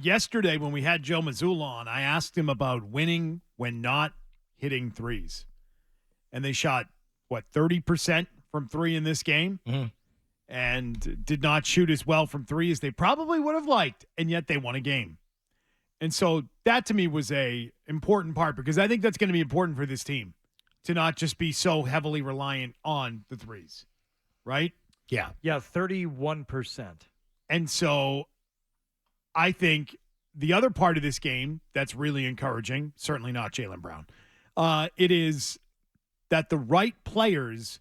yesterday when we had Joe Mazzulla on, I asked him about winning when not hitting threes. And they shot, 30% from three in this game? Mm-hmm. And did not shoot as well from three as they probably would have liked, and yet they won a game. And so that to me was a important part, because I think that's going to be important for this team to not just be so heavily reliant on the threes, right? Yeah. Yeah, 31%. And so I think the other part of this game that's really encouraging, certainly not Jaylen Brown, it is that the right players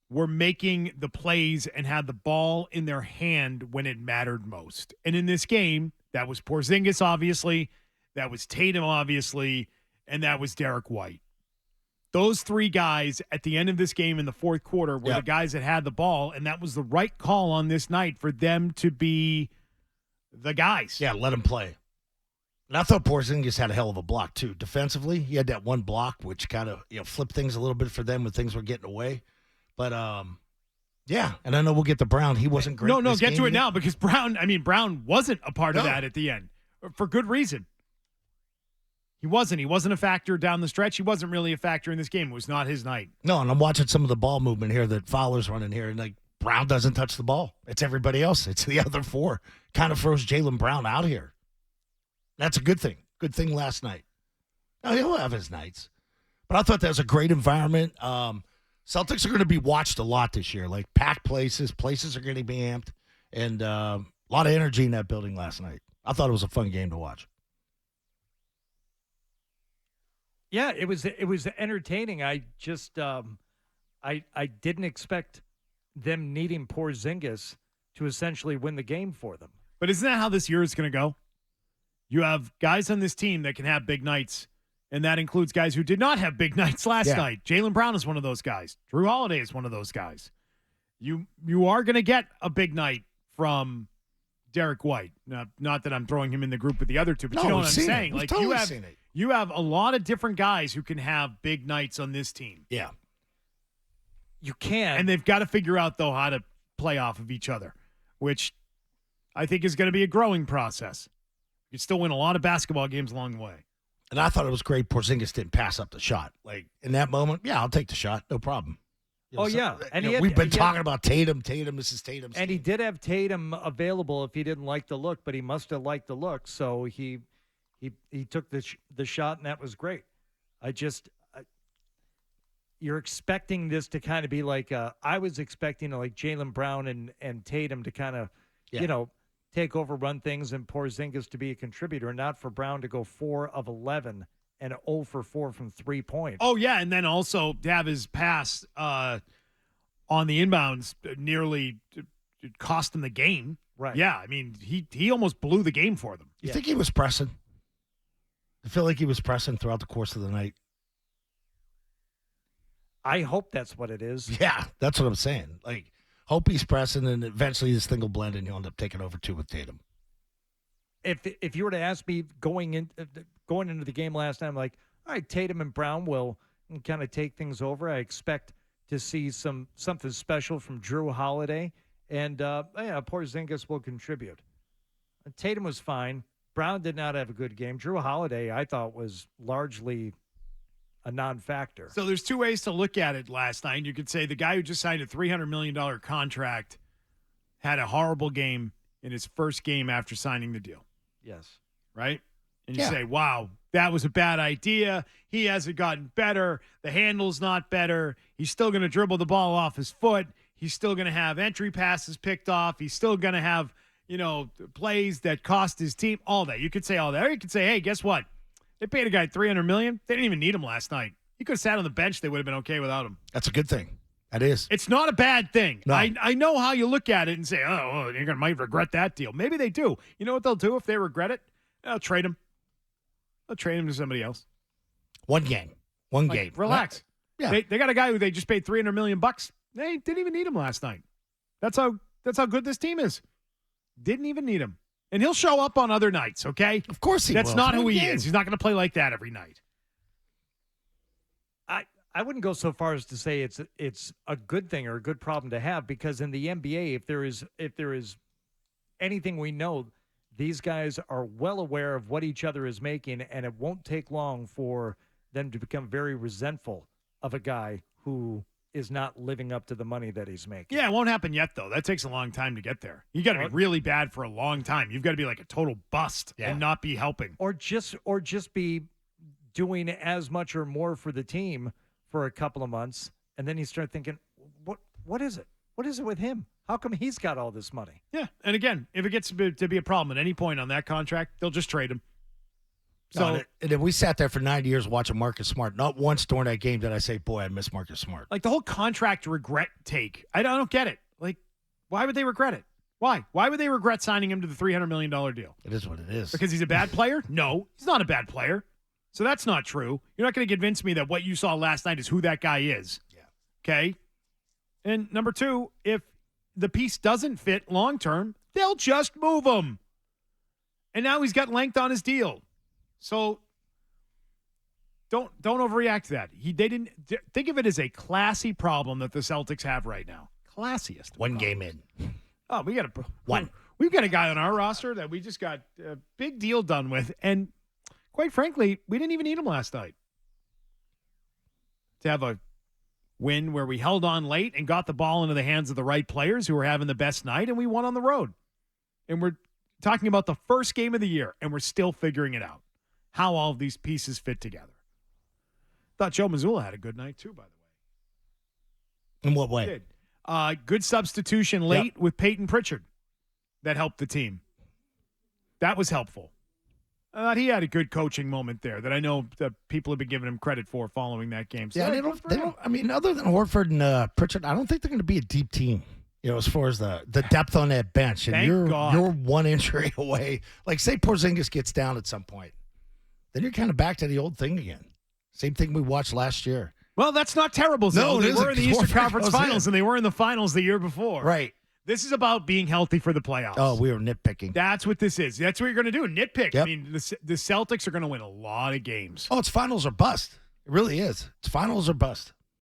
were making the plays and had the ball in their hand when it mattered most. And in this game, that was Porzingis, obviously, that was Tatum, obviously, and that was Derek White. Those three guys at the end of this game in the fourth quarter were the guys that had the ball, and that was the right call on this night for them to be the guys. Yeah, let him play. And I thought Porzingis had a hell of a block, too. Defensively, he had that one block, which kind of flipped things a little bit for them when things were getting away. But, yeah, and I know we'll get to Brown. He wasn't great. No, get to it now, because Brown wasn't a part of that at the end for good reason. He wasn't a factor down the stretch. He wasn't really a factor in this game. It was not his night. No, and I'm watching some of the ball movement here that Fowler's running here, and Brown doesn't touch the ball. It's everybody else. It's the other four. Kind of throws Jaylen Brown out here. That's a good thing. Good thing last night. Now, he'll have his nights. But I thought that was a great environment. Celtics are going to be watched a lot this year, packed places. Places are going to be amped, and a lot of energy in that building last night. I thought it was a fun game to watch. Yeah, it was entertaining. I just I didn't expect them needing Porzingis to essentially win the game for them. But isn't that how this year is going to go? You have guys on this team that can have big nights, and that includes guys who did not have big nights last night. Jaylen Brown is one of those guys. Drew Holiday is one of those guys. You are going to get a big night from Derek White. Not that I'm throwing him in the group with the other two, but you know what I'm saying. You have a lot of different guys who can have big nights on this team. Yeah. You can. And they've got to figure out, though, how to play off of each other, which I think is going to be a growing process. You still win a lot of basketball games along the way. And I thought it was great Porzingis didn't pass up the shot. In that moment, I'll take the shot. No problem. And we've been talking about Tatum. This is Tatum's and team. he did have Tatum available if he didn't like the look, but he must have liked the look, so he took the shot, and that was great. You're expecting this to kind of be I was expecting Jaylen Brown and Tatum to kind of, take over, run things, and Porzingis to be a contributor, and not for Brown to go 4 of 11 and 0 for 4 from 3 points. Oh, yeah, and then also to have his pass on the inbounds nearly cost him the game. Right. Yeah, I mean, he almost blew the game for them. You think he was pressing? I feel like he was pressing throughout the course of the night. I hope that's what it is. Yeah, that's what I'm saying. Hope he's pressing, and eventually this thing will blend, and he'll end up taking over 2 with Tatum. If you were to ask me going into the game last night, I'm like, all right, Tatum and Brown will kind of take things over. I expect to see something special from Drew Holiday, and Porzingis will contribute. Tatum was fine. Brown did not have a good game. Drew Holiday, I thought, was largely a non-factor. So there's 2 ways to look at it last night. You could say the guy who just signed a $300 million contract had a horrible game in his first game after signing the deal. Yes. Right? And you say, wow, that was a bad idea. He hasn't gotten better. The handle's not better. He's still going to dribble the ball off his foot. He's still going to have entry passes picked off. He's still going to have, plays that cost his team. All that. You could say all that. Or you could say, hey, guess what? They paid a guy $300 million. They didn't even need him last night. He could have sat on the bench. They would have been okay without him. That's a good thing. That is. It's not a bad thing. No. I know how you look at it and say, you're going to might regret that deal. Maybe they do. You know what they'll do if they regret it? They'll trade him. They'll trade him to somebody else. One game. Relax. Yeah. They got a guy who they just paid $300 million. They didn't even need him last night. That's how good this team is. Didn't even need him. And he'll show up on other nights, okay? Of course he will. That's not who he is. He's not going to play like that every night. I wouldn't go so far as to say it's a good thing or a good problem to have, because in the NBA, if there is anything we know, these guys are well aware of what each other is making, and it won't take long for them to become very resentful of a guy who is not living up to the money that he's making. Yeah, it won't happen yet, though. That takes a long time to get there. You got to be really bad for a long time. You've got to be like a total bust and not be helping. Or just be doing as much or more for the team for a couple of months, and then you start thinking, what is it? What is it with him? How come he's got all this money? Yeah, and again, if it gets to be a problem at any point on that contract, they'll just trade him. So, and then we sat there for 9 years watching Marcus Smart. Not once during that game did I say, boy, I miss Marcus Smart. like the whole contract regret take, I don't get it. Like, why would they regret it? Why? Why would they regret signing him to the $300 million deal? It is what it is. Because he's a bad player? No, he's not a bad player. So that's not true. You're not going to convince me that what you saw last night is who that guy is. Yeah. Okay? And number two, if the piece doesn't fit long term, they'll just move him. And now he's got length on his deal. So don't overreact to that. They didn't think of it as a classy problem that the Celtics have right now. Classiest. One game in. Oh, we've got a guy on our roster that we just got a big deal done with, and quite frankly, we didn't even need him last night. To have a win where we held on late and got the ball into the hands of the right players who were having the best night, and we won on the road. And we're talking about the first game of the year, and we're still figuring it out, how all of these pieces fit together. Thought Joe Mazzulla had a good night too, by the way. In what way? He did. Good substitution late with Peyton Pritchard. That helped the team. That was helpful. He had a good coaching moment there that I know that people have been giving him credit for following that game. So They don't. I mean, other than Horford and Pritchard, I don't think they're going to be a deep team. As far as the depth on that bench, and Thank God. you're one injury away. Like, say Porzingis gets down at some point, then you're kind of back to the old thing again. Same thing we watched last year. Well, that's not terrible. No, they it were in the isn't. Eastern Horford Conference goes Finals, in. and they were in the finals the year before. Right. This is about being healthy for the playoffs. Oh, we were nitpicking. That's what this is. That's what you're going to do. Nitpick. Yep. I mean, the Celtics are going to win a lot of games. Oh, it's finals or bust. It really is. It's finals or bust.